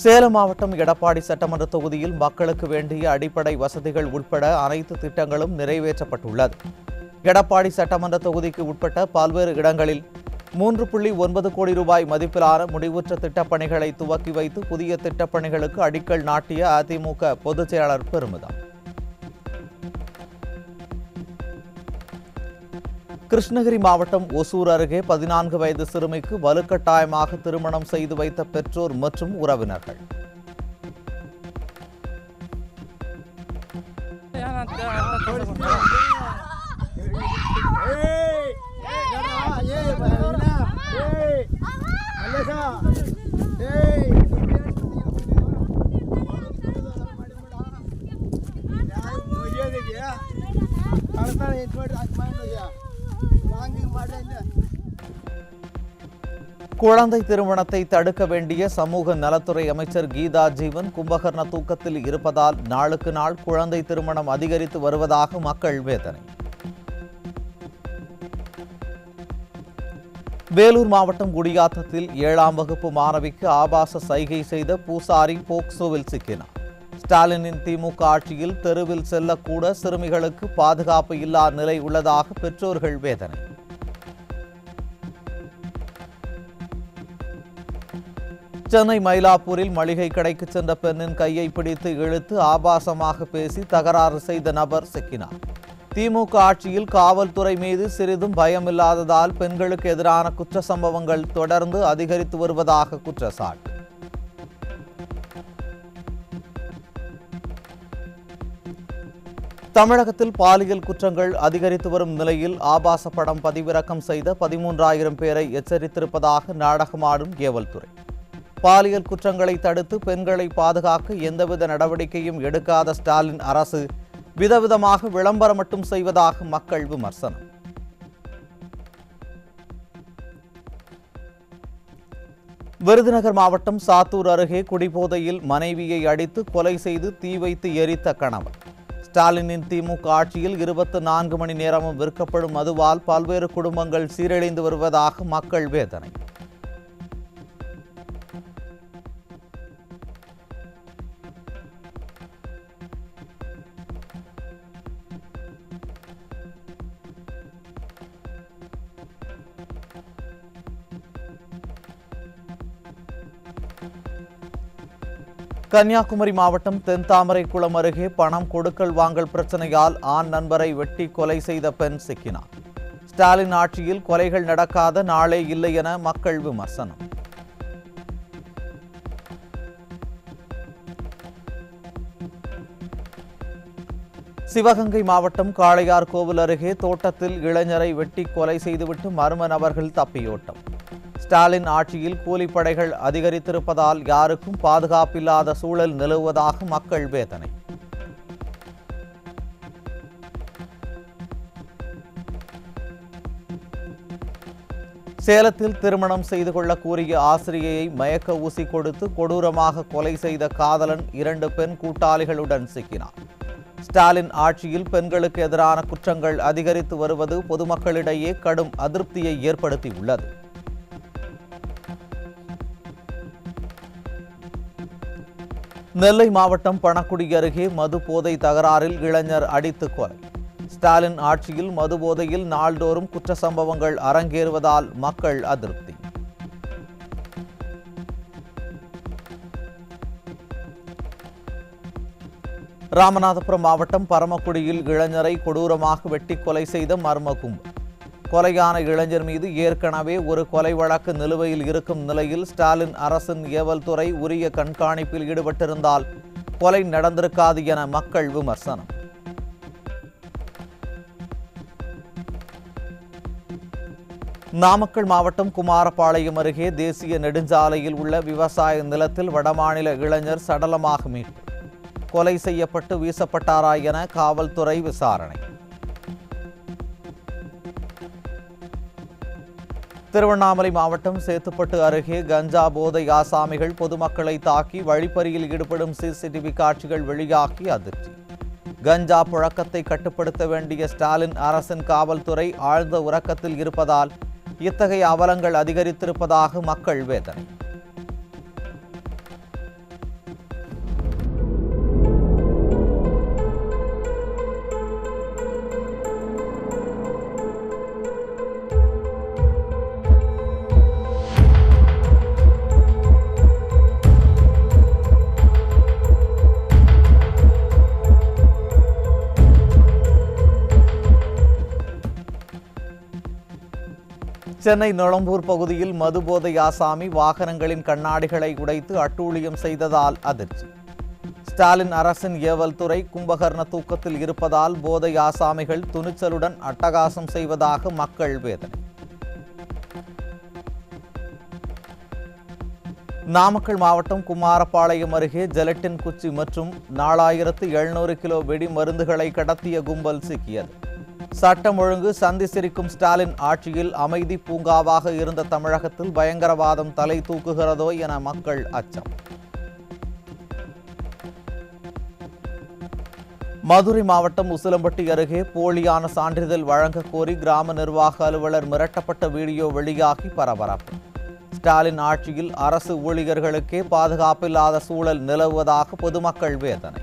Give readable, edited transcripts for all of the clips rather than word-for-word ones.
சேலம் மாவட்டம் எடப்பாடி சட்டமன்ற தொகுதியில் மக்களுக்கு வேண்டிய அடிப்படை வசதிகள் உட்பட அனைத்து திட்டங்களும் நிறைவேற்றப்பட்டுள்ளது. எடப்பாடி சட்டமன்ற தொகுதிக்கு உட்பட்ட பல்வேறு இடங்களில் 3.9 கோடி ரூபாய் மதிப்பிலான முடிவுற்ற திட்டப்பணிகளை துவக்கி வைத்து புதிய திட்டப்பணிகளுக்கு அடிக்கல் நாட்டிய அதிமுக பொதுச் செயலாளர் பெருமிதம். கிருஷ்ணகிரி மாவட்டம் ஒசூர் அருகே 14 வயது சிறுமிக்கு வலுக்கட்டாயமாக திருமணம் செய்து வைத்த பெற்றோர் மற்றும் உறவினர்கள். குழந்தை திருமணத்தை தடுக்க வேண்டிய சமூக நலத்துறை அமைச்சர் கீதா ஜீவன் கும்பகர்ண தூக்கத்தில் இருப்பதால் நாளுக்கு நாள் குழந்தை திருமணம் அதிகரித்து வருவதாக மக்கள் வேதனை. வேலூர் மாவட்டம் குடியாத்தத்தில் 7ஆம் வகுப்பு மாணவிக்கு ஆபாச சைகை செய்த பூசாரி போக்சோவில் சிக்கினார். ஸ்டாலினின் திமுக ஆட்சியில் தெருவில் செல்லக்கூட சிறுமிகளுக்கு பாதுகாப்பு இல்லாத நிலை உள்ளதாக பெற்றோர்கள் வேதனை. சென்னை மயிலாப்பூரில் மளிகை கடைக்கு சென்ற பெண்ணின் கையை பிடித்து இழுத்து ஆபாசமாக பேசி தகராறு செய்த நபர் சிக்கினார். திமுக ஆட்சியில் காவல்துறை மீது சிறிதும் பயமில்லாததால் பெண்களுக்கு எதிரான குற்ற சம்பவங்கள் தொடர்ந்து அதிகரித்து வருவதாக குற்றச்சாட்டு. தமிழகத்தில் பாலியல் குற்றங்கள் அதிகரித்து வரும் நிலையில் ஆபாச படம் பதிவிறக்கம் செய்த 13,000 பேரை எச்சரித்திருப்பதாக நாடகமாடும் ஏவல்துறை. பாலியல் குற்றங்களை தடுத்து பெண்களை பாதுகாக்க எந்தவித நடவடிக்கையும் எடுக்காத ஸ்டாலின் அரசு விதவிதமாக விளம்பரம் மட்டும் செய்வதாக மக்கள் விமர்சனம். விருதுநகர் மாவட்டம் சாத்தூர் அருகே குடிபோதையில் மனைவியை அடித்து கொலை செய்து தீ வைத்து எரித்த கணவர். ஸ்டாலினின் திமுக ஆட்சியில் 24 மணி நேரமும் விற்கப்படும் மதுவால் பல்வேறு குடும்பங்கள் சீரழிந்து வருவதாக மக்கள் வேதனை. கன்னியாகுமரி மாவட்டம் தென்தாமரைக்குளம் அருகே பணம் கொடுக்கல் வாங்கல் பிரச்சனையால் ஆண் நண்பரை வெட்டி கொலை செய்த பெண் சிக்கினார். ஸ்டாலின் ஆட்சியில் கொலைகள் நடக்காத நாளே இல்லை என மக்கள் விமர்சனம். சிவகங்கை மாவட்டம் காளையார் கோவில் அருகே தோட்டத்தில் இளைஞரை வெட்டி கொலை செய்துவிட்டு மர்ம நபர்கள் தப்பியோட்டம். ஸ்டாலின் ஆட்சியில் கூலிப்படைகள் அதிகரித்திருப்பதால் யாருக்கும் பாதுகாப்பில்லாத சூழல் நிலவுவதாக மக்கள் வேதனை. சேலத்தில் திருமணம் செய்து கொள்ள கூறிய ஆசிரியையை மயக்க ஊசி கொடுத்து கொடூரமாக கொலை செய்த காதலன் 2 பெண் கூட்டாளிகளுடன் சிக்கினார். ஸ்டாலின் ஆட்சியில் பெண்களுக்கு எதிரான குற்றங்கள் அதிகரித்து வருவது பொதுமக்களிடையே கடும் அதிருப்தியை ஏற்படுத்தியுள்ளது. நெல்லை மாவட்டம் பணக்குடி அருகே மது போதை தகராறில் இளைஞர் அடித்து கொலை. ஸ்டாலின் ஆட்சியில் மது போதையில் நாள்தோறும் குற்ற சம்பவங்கள் அரங்கேறுவதால் மக்கள் அதிருப்தி. ராமநாதபுரம் மாவட்டம் பரமக்குடியில் இளைஞரை கொடூரமாக வெட்டி கொலை செய்த மர்ம கும்பல். கொலையான இளைஞர் மீது ஏற்கனவே ஒரு கொலை வழக்கு நிலுவையில் இருக்கும் நிலையில் ஸ்டாலின் அரசின் ஏவல்துறை உரிய கண்காணிப்பில் ஈடுபட்டிருந்தால் கொலை நடந்திருக்காது என மக்கள் விமர்சனம். நாமக்கல் மாவட்டம் குமாரபாளையம் அருகே தேசிய நெடுஞ்சாலையில் உள்ள விவசாய நிலத்தில் வடமாநில இளைஞர் சடலமாக மீட்பு. கொலை செய்யப்பட்டு வீசப்பட்டாரா என காவல்துறை விசாரணை. திருவண்ணாமலை மாவட்டம் சேத்துப்பட்டு அருகே கஞ்சா போதை ஆசாமிகள் பொதுமக்களை தாக்கி வழிப்பறியில் ஈடுபடும் சிசிடிவி காட்சிகள் வெளியாகி அதிர்ச்சி. கஞ்சா புழக்கத்தை கட்டுப்படுத்த வேண்டிய ஸ்டாலின் அரசின் காவல்துறை ஆழ்ந்த உறக்கத்தில் இருப்பதால் இத்தகைய அவலங்கள் அதிகரித்திருப்பதாக மக்கள் வேதனை. சென்னை நொளம்பூர் பகுதியில் மதுபோதை ஆசாமி வாகனங்களின் கண்ணாடிகளை உடைத்து அட்டூழியம் செய்ததால் அதிர்ச்சி. ஸ்டாலின் அரசின் ஏவல் துறை கும்பகர்ண தூக்கத்தில் இருப்பதால் போதை ஆசாமிகள் துணிச்சலுடன் அட்டகாசம் செய்வதாக மக்கள் வேதனை. நாமக்கல் மாவட்டம் குமாரபாளையம் அருகே ஜெலட்டின் குச்சி மற்றும் 4700 கிலோ வெடி மருந்துகளை கடத்திய கும்பல் சிக்கியது. சட்டம் ஒழுங்கு சந்தி சிரிக்கும் ஸ்டாலின் ஆட்சியில் அமைதி பூங்காவாக இருந்த தமிழகத்தில் பயங்கரவாதம் தலை தூக்குகிறதோ என மக்கள் அச்சம். மதுரை மாவட்டம் உசிலம்பட்டி அருகே போலியான சான்றிதழ் வழங்க கோரி கிராம நிர்வாக அலுவலர் மிரட்டப்பட்ட வீடியோ வெளியாகி பரபரப்பு. ஸ்டாலின் ஆட்சியில் அரசு ஊழியர்களுக்கே பாதுகாப்பில்லாத சூழல் நிலவுவதாக பொதுமக்கள் வேதனை.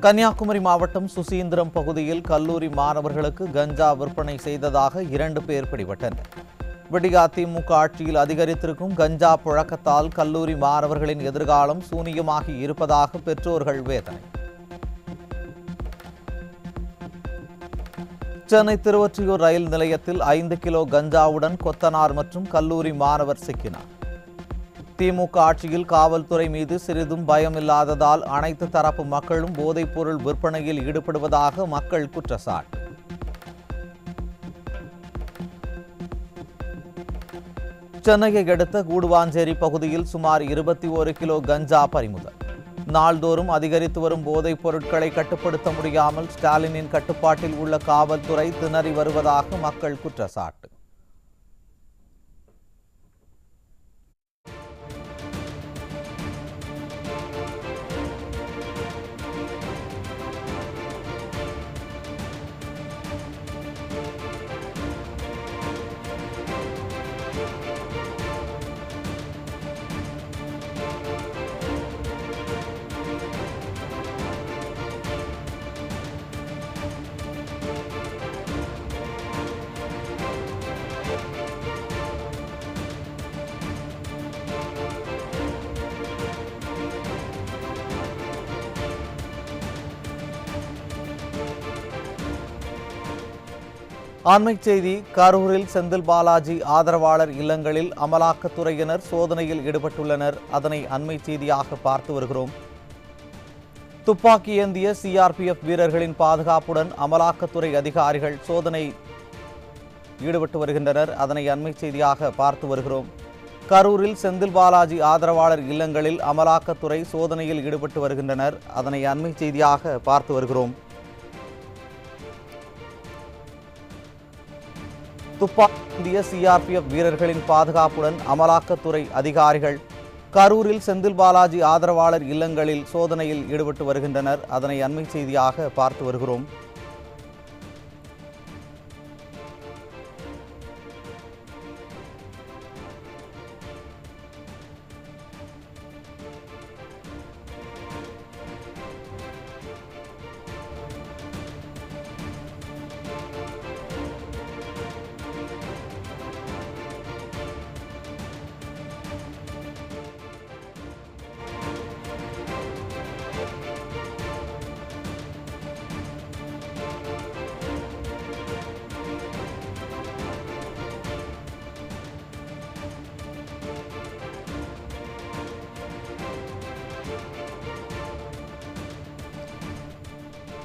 கன்னியாகுமரி மாவட்டம் சுசீந்திரம் பகுதியில் கல்லூரி மாணவர்களுக்கு கஞ்சா விற்பனை செய்ததாக 2 பேர் பிடிபட்டனர். விடியா திமுக ஆட்சியில் அதிகரித்திருக்கும் கஞ்சா புழக்கத்தால் கல்லூரி மாணவர்களின் எதிர்காலம் சூனியமாகி இருப்பதாக பெற்றோர்கள் வேதனை. சென்னை திருவொற்றியூர் ரயில் நிலையத்தில் 5 கிலோ கஞ்சாவுடன் கொத்தனார் மற்றும் கல்லூரி மாணவர் சிக்கினார். திமுக ஆட்சியில் காவல்துறை மீது சிறிதும் பயம் இல்லாததால் அனைத்து தரப்பு மக்களும் போதைப் பொருள் விற்பனையில் ஈடுபடுவதாக மக்கள் குற்றச்சாட்டு. சென்னையை அடுத்த கூடுவாஞ்சேரி பகுதியில் சுமார் 21 கிலோ கஞ்சா பறிமுதல். நாள்தோறும் அதிகரித்து வரும் போதைப் பொருட்களை கட்டுப்படுத்த முடியாமல் ஸ்டாலினின் கட்டுப்பாட்டில் உள்ள காவல்துறை திணறி வருவதாக மக்கள் குற்றச்சாட்டு. அண்மை செய்தி. கரூரில் செந்தில் பாலாஜி ஆதரவாளர் இல்லங்களில் அமலாக்கத்துறையினர் சோதனையில் ஈடுபட்டுள்ளனர். அதனை அண்மை செய்தியாக பார்த்து வருகிறோம். துப்பாக்கி ஏந்திய சிஆர்பிஎஃப் வீரர்களின் பாதுகாப்புடன் அமலாக்கத்துறை அதிகாரிகள் சோதனை ஈடுபட்டு வருகின்றனர். அதனை அண்மை செய்தியாக பார்த்து வருகிறோம். கரூரில் செந்தில் பாலாஜி ஆதரவாளர் இல்லங்களில் அமலாக்கத்துறை சோதனையில் ஈடுபட்டு வருகின்றனர். அதனை அண்மை செய்தியாக பார்த்து வருகிறோம். துப்பாக்கி ஏந்திய சிஆர்பிஎஃப் வீரர்களின் பாதுகாப்புடன் அமலாக்கத்துறை அதிகாரிகள் கரூரில் செந்தில் பாலாஜி ஆதரவாளர் இல்லங்களில் சோதனையில் ஈடுபட்டு வருகின்றனர். அதனை அண்மை செய்தியாக பார்த்து வருகிறோம்.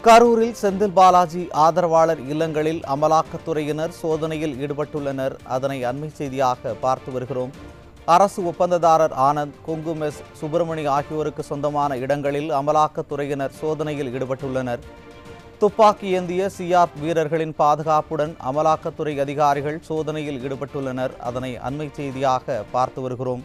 கரூரில் செந்தில் பாலாஜி ஆதரவாளர் இல்லங்களில் அமலாக்கத்துறையினர் சோதனையில் ஈடுபட்டுள்ளனர். அதனை அண்மை செய்தியாக பார்த்து வருகிறோம். அரசு ஒப்பந்ததாரர் ஆனந்த், கொங்கு மெஸ், சுப்பிரமணி ஆகியோருக்கு சொந்தமான இடங்களில் அமலாக்கத்துறையினர் சோதனையில் ஈடுபட்டுள்ளனர். துப்பாக்கி ஏந்திய சிஆர்பிஎஃப் வீரர்களின் பாதுகாப்புடன் அமலாக்கத்துறை அதிகாரிகள் சோதனையில் ஈடுபட்டுள்ளனர். அதனை அண்மை செய்தியாக பார்த்து வருகிறோம்.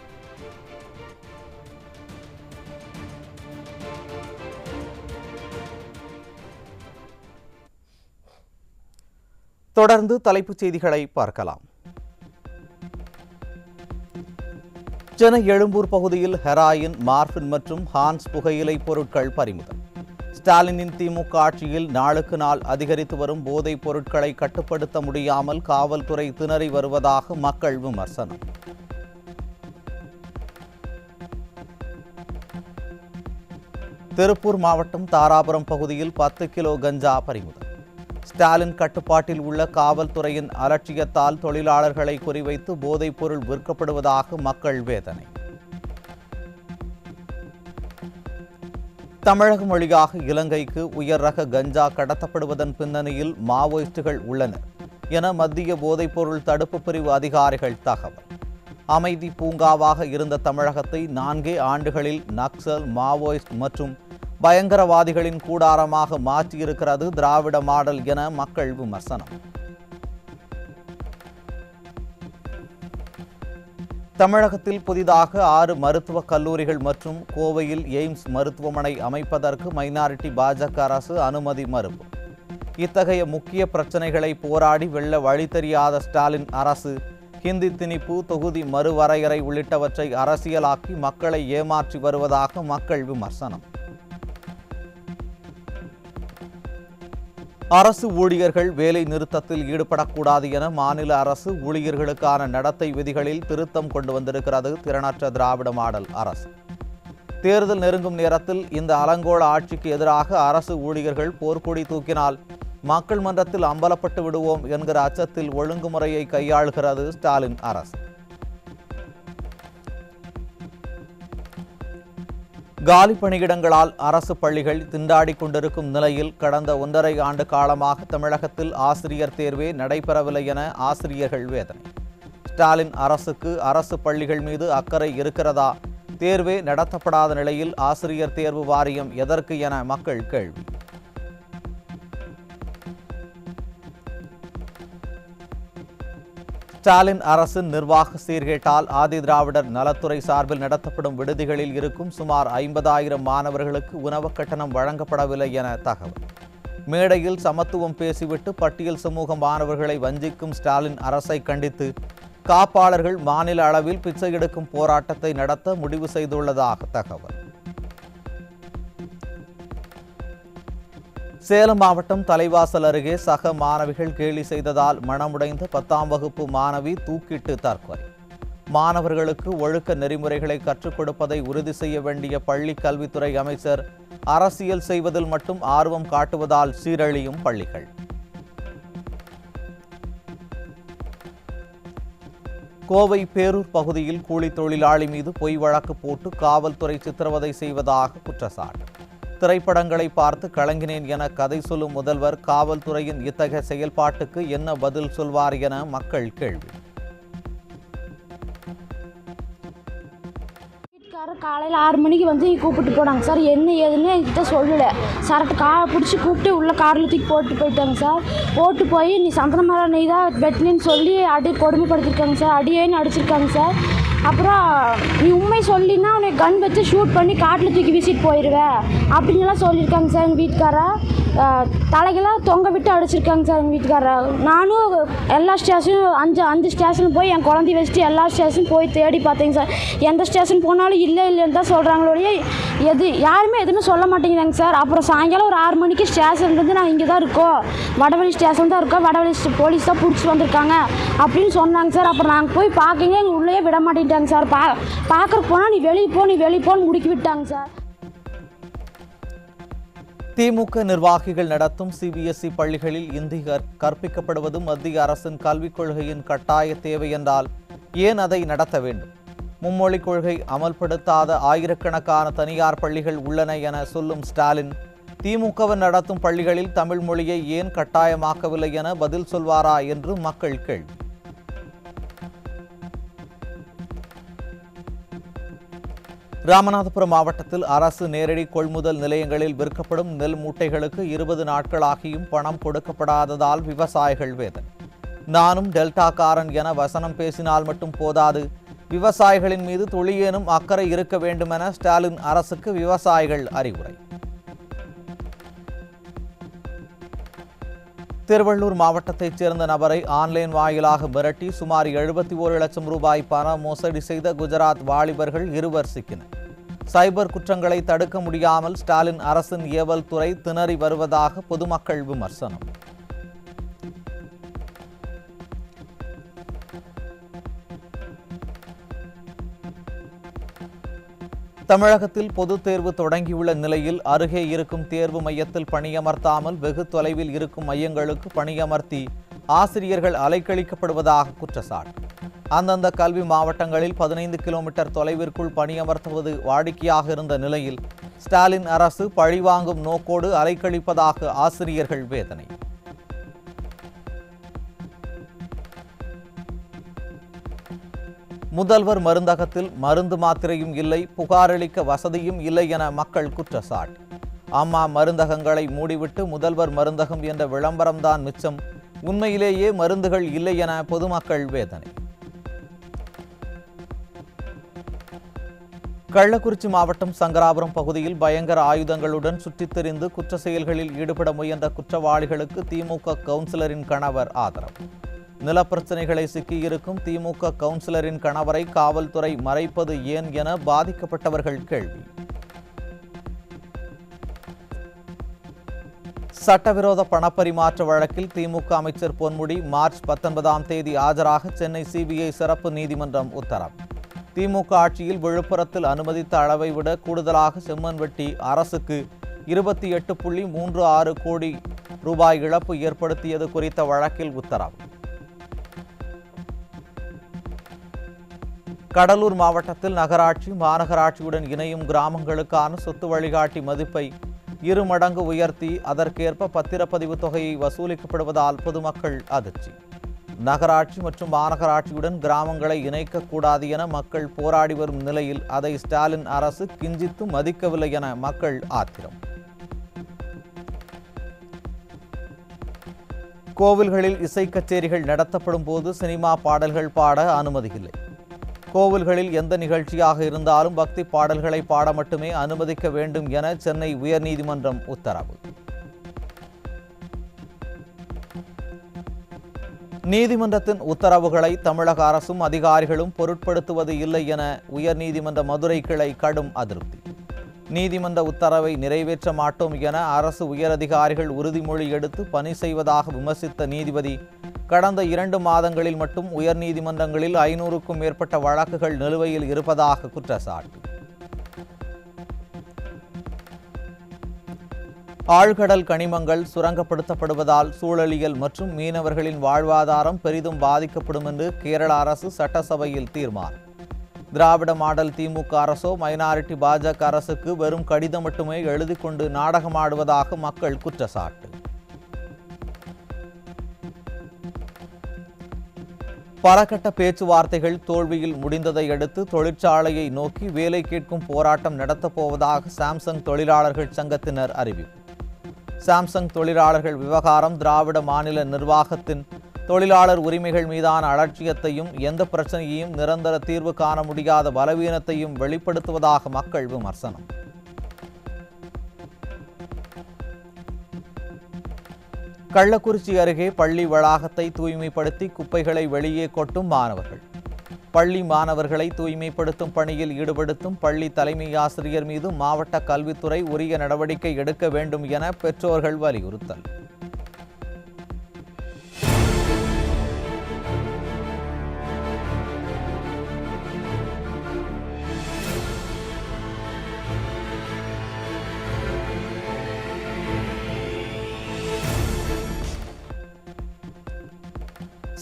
தொடர்ந்து தலைப்புச் செய்திகளை பார்க்கலாம். சென்னை எழும்பூர் பகுதியில் ஹெராயின், மார்பின் மற்றும் ஹான்ஸ் புகையிலை பொருட்கள் பறிமுதல். ஸ்டாலினின் திமுக ஆட்சியில் நாளுக்கு நாள் அதிகரித்து வரும் போதைப் பொருட்களை கட்டுப்படுத்த முடியாமல் காவல்துறை திணறி வருவதாக மக்கள் விமர்சனம். திருப்பூர் மாவட்டம் தாராபுரம் பகுதியில் 10 கிலோ கஞ்சா பறிமுதல். ஸ்டாலின் கட்டுப்பாட்டில் உள்ள காவல்துறையின் அலட்சியத்தால் தொழிலாளர்களை குறிவைத்து போதைப் பொருள் விற்கப்படுவதாக மக்கள் வேதனை. தமிழகம் வழியாக இலங்கைக்கு உயர் ரக கஞ்சா கடத்தப்படுவதன் பின்னணியில் மாவோயிஸ்டுகள் உள்ளனர் என மத்திய போதைப்பொருள் தடுப்பு பிரிவு அதிகாரிகள் தகவல். அமைதி பூங்காவாக இருந்த தமிழகத்தை 4 ஆண்டுகளில் நக்சல், மாவோயிஸ்ட் மற்றும் பயங்கரவாதிகளின் கூடாரமாக மாற்றியிருக்கிறது திராவிட மாடல் என மக்கள் விமர்சனம். தமிழகத்தில் புதிதாக 6 மருத்துவக் கல்லூரிகள் மற்றும் கோவையில் எய்ம்ஸ் மருத்துவமனை அமைப்பதற்கு மைனாரிட்டி பாஜக அரசு அனுமதி மறுப்பு. இத்தகைய முக்கிய பிரச்சனைகளை போராடி வெல்ல வழி தெரியாத ஸ்டாலின் அரசு ஹிந்தி திணிப்பு, தொகுதி மறுவரையறை உள்ளிட்டவற்றை அரசியலாக்கி மக்களை ஏமாற்றி வருவதாக மக்கள் விமர்சனம். அரசு ஊழியர்கள் வேலை நிறுத்தத்தில் ஈடுபடக்கூடாது என மாநில அரசு ஊழியர்களுக்கான நடத்தை விதிகளில் திருத்தம் கொண்டு வந்திருக்கிறது திறனற்ற திராவிட மாடல் அரசு. தேர்தல் நெருங்கும் நேரத்தில் இந்த அலங்கோல ஆட்சிக்கு எதிராக அரசு ஊழியர்கள் போர்க்கொடி தூக்கினால் மக்கள் மன்றத்தில் அம்பலப்பட்டு விடுவோம் என்கிற அச்சத்தில் ஒழுங்குமுறையை கையாளுகிறது ஸ்டாலின் அரசு. காலி பணியிடங்களால் அரசு பள்ளிகள் திண்டாடி கொண்டிருக்கும் நிலையில் கடந்த 1.5 ஆண்டு காலமாக தமிழகத்தில் ஆசிரியர் தேர்வே நடைபெறவில்லை என ஆசிரியர்கள் வேதனை. ஸ்டாலின் அரசுக்கு அரசு பள்ளிகள் மீது அக்கறை இருக்கிறதா? தேர்வே நடத்தப்படாத நிலையில் ஆசிரியர் தேர்வு வாரியம் எதற்கு என மக்கள் கேள்வி. ஸ்டாலின் அரசின் நிர்வாக சீர்கேட்டால் ஆதி திராவிடர் நலத்துறை சார்பில் நடத்தப்படும் விடுதிகளில் இருக்கும் சுமார் 50,000 மாணவர்களுக்கு உணவு கட்டணம் வழங்கப்படவில்லை என தகவல். மேடையில் சமத்துவம் பேசிவிட்டு பட்டியல் சமூக மாணவர்களை வஞ்சிக்கும் ஸ்டாலின் அரசை கண்டித்து காப்பாளர்கள் மாநில அளவில் பிச்சை எடுக்கும் போராட்டத்தை நடத்த முடிவு செய்துள்ளதாக தகவல். சேலம் மாவட்டம் தலைவாசல் அருகே சக மாணவிகள் கேலி செய்ததால் மனமுடைந்த 10ஆம் வகுப்பு மாணவி தூக்கிட்டு தற்கொலை. மாணவர்களுக்கு ஒழுக்க நெறிமுறைகளை கற்றுக் கொடுப்பதை உறுதி செய்ய வேண்டிய பள்ளி கல்வித்துறை அமைச்சர் அரசியல் செய்வதில் மட்டும் ஆர்வம் காட்டுவதால் சீரழியும் பள்ளிகள். கோவை பேரூர் பகுதியில் கூலி தொழிலாளி மீது பொய் வழக்கு போட்டு காவல்துறை சித்திரவதை செய்வதாக குற்றச்சாட்டு. திரைப்படங்களை பார்த்து கலங்கினேன் என கதை சொல்லும் முதல்வர் காவல்துறையின் இத்தகைய செயல்பாட்டுக்கு என்ன பதில் சொல்வார் என மக்கள் கேள்வி. காலையில் 6 மணிக்கு வந்து கூப்பிட்டு போனாங்க சார். என்ன ஏதுன்னு என்கிட்ட சொல்லலை. சரட்டு பிடிச்சி கூப்பிட்டு உள்ள காரில் தூக்கி போட்டு போயிட்டாங்க சார். போட்டு போய் நீ சந்தனமர நீ தான் வெட்டினு சொல்லி கொடுமைப்படுத்திருக்காங்க சார். அடியேன்னு அடிச்சிருக்காங்க சார். அப்புறம் நீ உண்மை சொல்லினா உன்னை கன் வச்சு ஷூட் பண்ணி காட்டில் தூக்கி வீசிட்டு போயிடுவேன் அப்படின்லாம் சொல்லியிருக்காங்க சார். எங்கள் வீட்டுக்காரா தலைகளாக தொங்க விட்டு அடிச்சிருக்காங்க சார் எங்கள் வீட்டுக்காரா. நானும் எல்லா ஸ்டேஷனும் 5 ஸ்டேஷன் போய் என் குழந்தைய வச்சுட்டு எல்லா ஸ்டேஷனும் போய் தேடி பார்த்தேங்க சார். எந்த ஸ்டேஷன் போனாலும் இல்லைன்னு தான் சொல்கிறாங்களோடைய யாருமே எதுவுமே சொல்ல மாட்டேங்கிறாங்க சார். அப்புறம் சாயங்காலம் ஒரு 6 மணிக்கு ஸ்டேஷன்லேருந்து நாங்கள் இங்கே தான் இருக்கோம், வடவழி ஸ்டேஷன் தான் இருக்கோம், வடவழி போலீஸ் தான் பிடிச்சிட்டு வந்திருக்காங்க அப்படின்னு சொன்னாங்க சார். அப்புறம் நாங்கள் போய் பார்க்கங்க, எங்கள் உள்ளேயே விட மாட்டேங்கிட்டாங்க சார். பார்க்கறக்கு போனால் நீ வெளியே போன்னு முடுக்கி விட்டாங்க சார். திமுக நிர்வாகிகள் நடத்தும் சிபிஎஸ்இ பள்ளிகளில் இந்தி கற்பிக்கப்படுவது மத்திய அரசின் கல்விக் கொள்கையின் கட்டாய தேவை என்றால் ஏன் அதை நடத்த வேண்டும்? மும்மொழிக் கொள்கை அமல்படுத்தாத ஆயிரக்கணக்கான தனியார் பள்ளிகள் உள்ளன என சொல்லும் ஸ்டாலின், திமுகவின் நடத்தும் பள்ளிகளில் தமிழ் மொழியை ஏன் கட்டாயமாக்கவில்லை என பதில் சொல்வாரா என்று மக்கள் கேள்வி. ராமநாதபுரம் மாவட்டத்தில் அரசு நேரடி கொள்முதல் நிலையங்களில் விற்கப்படும் நெல் மூட்டைகளுக்கு 20 நாட்களாகியும் பணம் கொடுக்கப்படாததால் விவசாயிகள் வேதனை. நானும் டெல்டாக்காரன் என வசனம் பேசினால் மட்டும் போதாது, விவசாயிகளின் மீது துளியேனும் அக்கறை இருக்க வேண்டுமென ஸ்டாலின் அரசுக்கு விவசாயிகள் அறிவுரை. திருவள்ளூர் மாவட்டத்தைச் சேர்ந்த நபரை ஆன்லைன் வாயிலாக மிரட்டி சுமார் 71 லட்சம் ரூபாய் பண மோசடி செய்த குஜராத் வாலிபர்கள் 2 சிக்கினர். சைபர் குற்றங்களை தடுக்க முடியாமல் ஸ்டாலின் அரசின் ஏவல் துறை திணறி வருவதாக பொதுமக்கள் விமர்சனம். தமிழகத்தில் பொதுத் தேர்வு தொடங்கியுள்ள நிலையில் அருகே இருக்கும் தேர்வு மையத்தில் பணியமர்த்தாமல் வெகு தொலைவில் இருக்கும் மையங்களுக்கு பணியமர்த்தி ஆசிரியர்கள் அலைக்கழிக்கப்படுவதாக குற்றச்சாட்டு. அந்தந்த கல்வி மாவட்டங்களில் 15 கிலோமீட்டர் தொலைவிற்குள் பணியமர்த்துவது வாடிக்கையாக இருந்த நிலையில் ஸ்டாலின் அரசு பழிவாங்கும் நோக்கோடு அலைக்கழிப்பதாக ஆசிரியர்கள் வேதனை. முதல்வர் மருந்தகத்தில் மருந்து மாத்திரையும் இல்லை, புகாரளிக்க வசதியும் இல்லை என மக்கள் குற்றச்சாட்டு. அம்மா மருந்தகங்களை மூடிவிட்டு முதல்வர் மருந்தகம் என்ற விளம்பரம்தான் மிச்சம், உண்மையிலேயே மருந்துகள் இல்லை என பொதுமக்கள் வேதனை. கள்ளக்குறிச்சி மாவட்டம் சங்கராபுரம் பகுதியில் பயங்கர ஆயுதங்களுடன் சுற்றித் திரிந்து குற்ற செயல்களில் ஈடுபட முயன்ற குற்றவாளிகளுக்கு திமுக கவுன்சிலரின் கணவர் ஆதரவு. நிலப்பிரச்சனைகளை சிக்கியிருக்கும் திமுக கவுன்சிலரின் கணவரை காவல்துறை மறைப்பது ஏன் என பாதிக்கப்பட்டவர்கள் கேள்வி. சட்டவிரோத பணப்பரிமாற்ற வழக்கில் திமுக அமைச்சர் பொன்முடி மார்ச் 19ஆம் தேதி ஆஜராக சென்னை சிபிஐ சிறப்பு நீதிமன்றம் உத்தரவு. திமுக ஆட்சியில் விழுப்புரத்தில் அனுமதித்த அளவை விட கூடுதலாக செம்மண் வெட்டி அரசுக்கு 28.36 கோடி ரூபாய் இழப்பு ஏற்படுத்தியது குறித்த வழக்கில் உத்தரவு. கடலூர் மாவட்டத்தில் நகராட்சி மாநகராட்சியுடன் இணையும் கிராமங்களுக்கான சொத்து வழிகாட்டி மதிப்பை 2 மடங்கு உயர்த்தி அதற்கேற்ப பத்திரப்பதிவு தொகையை வசூலிக்கப்படுவதால் பொதுமக்கள் அதிர்ச்சி. நகராட்சி மற்றும் மாநகராட்சியுடன் கிராமங்களை இணைக்கக்கூடாது என மக்கள் போராடி வரும் நிலையில் அதை ஸ்டாலின் அரசு கிஞ்சித்து மதிக்கவில்லை என மக்கள் ஆத்திரம். கோவில்களில் இசை கச்சேரிகள் நடத்தப்படும் போது சினிமா பாடல்கள் பாட அனுமதி இல்லை. கோவில்களில் எந்த நிகழ்ச்சியாக இருந்தாலும் பக்தி பாடல்களை பாட மட்டுமே அனுமதிக்க வேண்டும் என சென்னை உயர்நீதிமன்றம் உத்தரவு. நீதிமன்றத்தின் உத்தரவுகளை தமிழக அரசும் அதிகாரிகளும் பொருட்படுத்துவது இல்லை என உயர்நீதிமன்ற மதுரை கிளை கடும் அதிருப்தி. நீதிமன்ற உத்தரவை நிறைவேற்ற மாட்டோம் என அரசு உயரதிகாரிகள் உறுதிமொழி எடுத்து பணி செய்வதாக விமர்சித்த நீதிபதி கடந்த 2 மாதங்களில் மட்டும் உயர்நீதிமன்றங்களில் 500க்கும் மேற்பட்ட வழக்குகள் நிலுவையில் இருப்பதாக குற்றச்சாட்டு. ஆழ்கடல் கனிமங்கள் சுரங்கப்படுத்தப்படுவதால் சூழலியல் மற்றும் மீனவர்களின் வாழ்வாதாரம் பெரிதும் பாதிக்கப்படும் என்று கேரள அரசு சட்டசபையில் தீர்மானம். திராவிட மாடல் திமுக அரசோ மைனாரிட்டி பாஜக அரசுக்கு வெறும் கடிதம் மட்டுமே எழுதி கொண்டு நாடகமாடுவதாக மக்கள் குற்றச்சாட்டு. பலகட்ட பேச்சுவார்த்தைகள் தோல்வியில் முடிந்ததை அடுத்து தொழிற்சாலையை நோக்கி வேலை கேட்கும் போராட்டம் நடத்தப்போவதாக சாம்சங் தொழிலாளர்கள் சங்கத்தினர் அறிவிப்பு. சாம்சங் தொழிலாளர்கள் விவகாரம் திராவிட மாநில நிர்வாகத்தின் தொழிலாளர் உரிமைகள் மீதான அலட்சியத்தையும் எந்த பிரச்சனையையும் நிரந்தர தீர்வு காண முடியாத பலவீனத்தையும் வெளிப்படுத்துவதாக மக்கள் விமர்சனம். கள்ளக்குறிச்சி அருகே பள்ளி வளாகத்தை தூய்மைப்படுத்தி குப்பைகளை வெளியே கொட்டும் மாணவர்கள். பள்ளி மாணவர்களை தூய்மைப்படுத்தும் பணியில் ஈடுபடுத்தும் பள்ளி தலைமை ஆசிரியர் மீது மாவட்ட கல்வித்துறை உரிய நடவடிக்கை எடுக்க வேண்டும் என பெற்றோர்கள் வலியுறுத்தல்.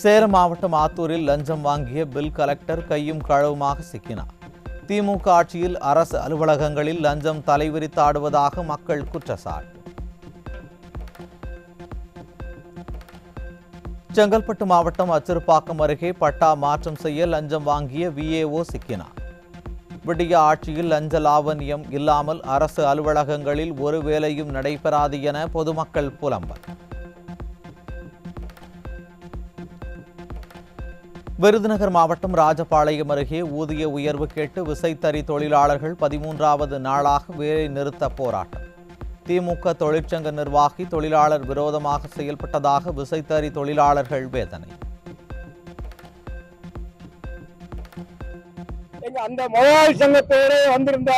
சேலம் மாவட்டம் ஆத்தூரில் லஞ்சம் வாங்கிய பில் கலெக்டர் கையும் களவுமாக சிக்கினார். திமுக ஆட்சியில் அரசு அலுவலகங்களில் லஞ்சம் தலைவிரித்தாடுவதாக மக்கள் குற்றச்சாட்டு. செங்கல்பட்டு மாவட்டம் அச்சிறுபாக்கம் அருகே பட்டா மாற்றம் செய்ய லஞ்சம் வாங்கிய விஏஓ சிக்கினார். விடிய ஆட்சியில் லஞ்ச லாவண்யம் இல்லாமல் அரசு அலுவலகங்களில் ஒரு வேலையும் நடைபெறாது என பொதுமக்கள் புலம்பல். விருதுநகர் மாவட்டம் ராஜபாளையம் அருகே ஊதிய உயர்வு கேட்டு விசைத்தறி தொழிலாளர்கள் 13வது நாளாக வேலை நிறுத்த போராட்டம். திமுக தொழிற்சங்க நிர்வாகி தொழிலாளர் விரோதமாக செயல்பட்டதாக விசைத்தறி தொழிலாளர்கள் வேதனை. அந்த முதலாளி சங்கத்தோடு வந்திருந்த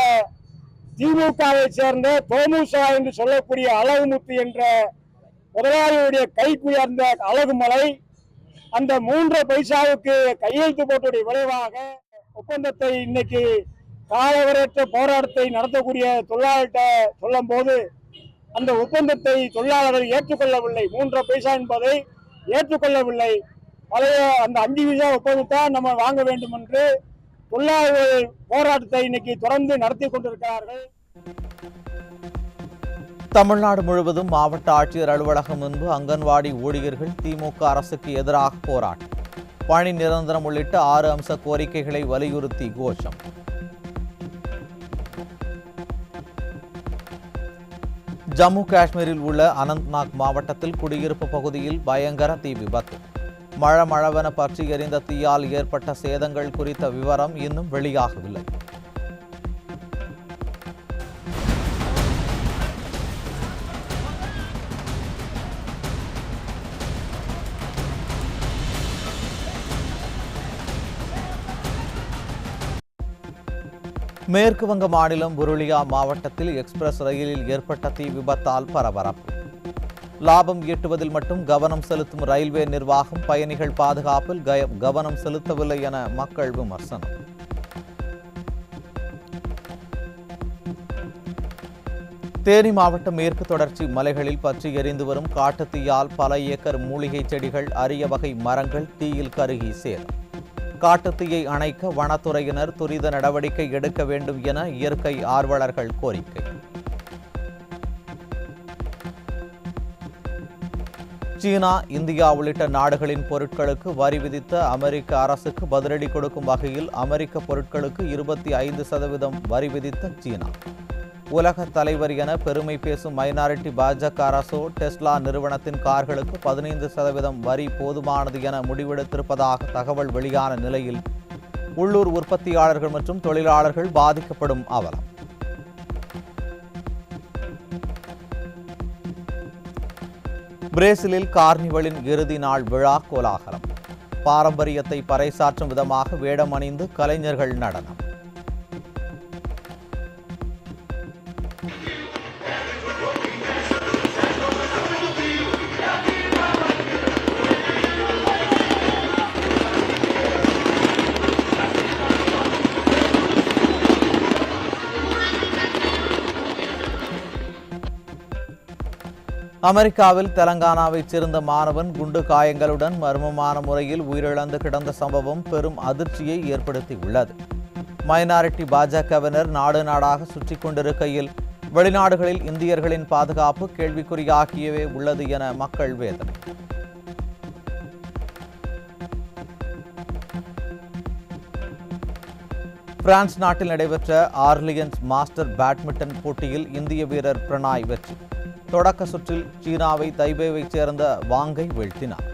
திமுகவை சேர்ந்த தோமுசா என்று சொல்லக்கூடிய அழகுமுத்து என்ற முதலாளியுடைய கைக்குயர்ந்த அழகுமலை அந்த 3 பைசாவுக்கு கையெழுத்து போட்டதுடைய விளைவாக ஒப்பந்தத்தை இன்னைக்கு காலவரையற்ற போராட்டத்தை நடத்தக்கூடிய தொழிலாளர்கிட்ட சொல்லும் போது அந்த ஒப்பந்தத்தை தொழிலாளர்கள் ஏற்றுக்கொள்ளவில்லை. 3 பைசா என்பதை ஏற்றுக்கொள்ளவில்லை. பழைய அந்த 5 பைசா ஒப்பந்தத்தை நம்ம வாங்க வேண்டும் என்று தொழிலாளர்கள் போராட்டத்தை இன்னைக்கு தொடர்ந்து நடத்தி கொண்டிருக்கிறார்கள். தமிழ்நாடு முழுவதும் மாவட்ட ஆட்சியர் அலுவலகம் முன்பு அங்கன்வாடி ஊழியர்கள் திமுக அரசுக்கு எதிராக போராட்டம். பணி நிரந்தரம் உள்ளிட்ட 6 அம்ச கோரிக்கைகளை வலியுறுத்தி கோஷம். ஜம்மு காஷ்மீரில் உள்ள அனந்த்நாக் மாவட்டத்தில் குடியிருப்பு பகுதியில் பயங்கர தீ விபத்து. மழவென பற்றி எரிந்த தீயால் ஏற்பட்ட சேதங்கள் குறித்த விவரம் இன்னும் வெளியாகவில்லை. மேற்கு வங்க மாநிலம் புருலியா மாவட்டத்தில் எக்ஸ்பிரஸ் ரயிலில் ஏற்பட்ட தீ விபத்தால் பரபரப்பு. லாபம் ஈட்டுவதில் மட்டும் கவனம் செலுத்தும் ரயில்வே நிர்வாகம் பயணிகள் பாதுகாப்பில் கவனம் செலுத்தவில்லை என மக்கள் விமர்சனம். தேனி மாவட்டம் மேற்கு தொடர்ச்சி மலைகளில் பற்றி எரிந்து வரும் காட்டுத்தீயால் பல ஏக்கர் மூலிகை செடிகள், அரிய வகை மரங்கள் தீயில் கருகி சேதம். காட்டுத்தீயை அணைக்க வனத்துறையினர் துரித நடவடிக்கை எடுக்க வேண்டும் என இயற்கை ஆர்வலர்கள் கோரிக்கை. சீனா, இந்தியா உள்ளிட்ட நாடுகளின் பொருட்களுக்கு வரி விதித்த அமெரிக்க அரசுக்கு பதிலடி கொடுக்கும் வகையில் அமெரிக்க பொருட்களுக்கு 25% வரி விதித்த சீனா. உலக தலைவர் என பெருமை பேசும் மைனாரிட்டி பாஜக அரசோ டெஸ்லா நிறுவனத்தின் கார்களுக்கு 15% வரி போதுமானது என முடிவெடுத்திருப்பதாக தகவல் வெளியான நிலையில் உள்ளூர் உற்பத்தியாளர்கள் மற்றும் தொழிலாளர்கள் பாதிக்கப்படும் அவலம். பிரேசிலில் கார்னிவலின் இறுதி நாள் விழா கோலாகலம். பாரம்பரியத்தை பறைசாற்றும் விதமாக வேடம் அணிந்து கலைஞர்கள் நடனம். அமெரிக்காவில் தெலங்கானாவைச் சேர்ந்த மாணவன் குண்டு காயங்களுடன் மர்மமான முறையில் உயிரிழந்து கிடந்த சம்பவம் பெரும் அதிர்ச்சியை ஏற்படுத்தியுள்ளது. மைனாரிட்டி பாஜகவினர் நாடு நாடாக சுற்றிக் கொண்டிருக்கையில் வெளிநாடுகளில் இந்தியர்களின் பாதுகாப்பு கேள்விக்குறியாகியவே உள்ளது என மக்கள் வேதனை. பிரான்ஸ் நாட்டில் நடைபெற்ற ஆர்லியன்ஸ் மாஸ்டர் பேட்மிண்டன் போட்டியில் இந்திய வீரர் பிரணாய் வெற்றி. தொடக்க சுற்றில் சீனாவை தைபேவைச் சேர்ந்த வாங்கை வீழ்த்தினார்.